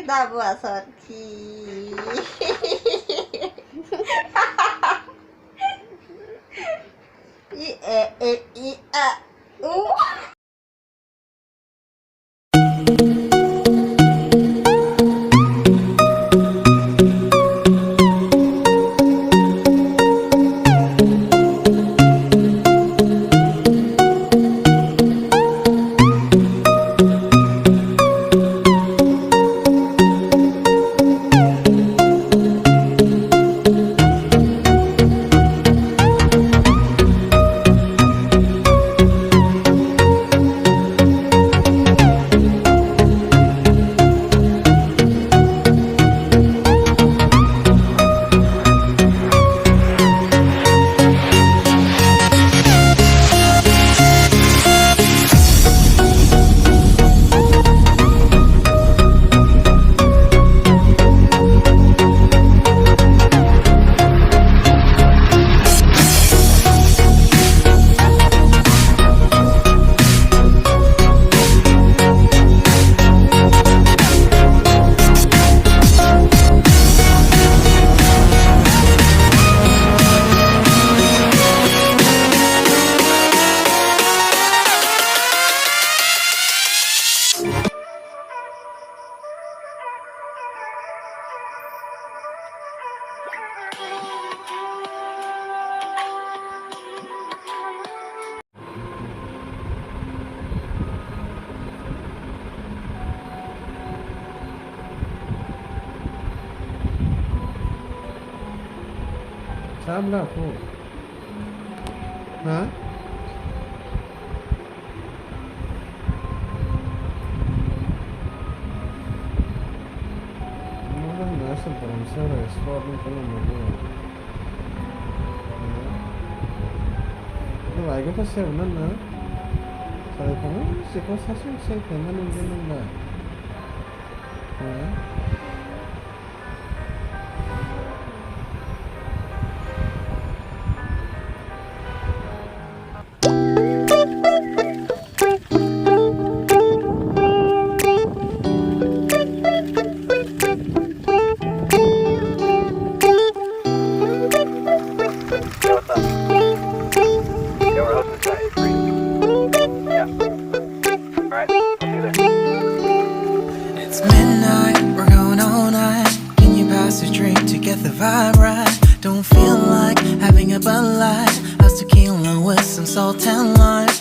ta buat sorki. I a u. Sabla po. Ha? Mukhang nasa parang sa restaurant ka naman yun. Lagi pa siya unan na. Sabi ko nga, siko sa sunsay ka na nang ganun na. Ha? It's midnight, we're going all night. Can you pass a drink to get the vibe right? Don't feel like having a Bud Light. How's tequila with some salt and lime?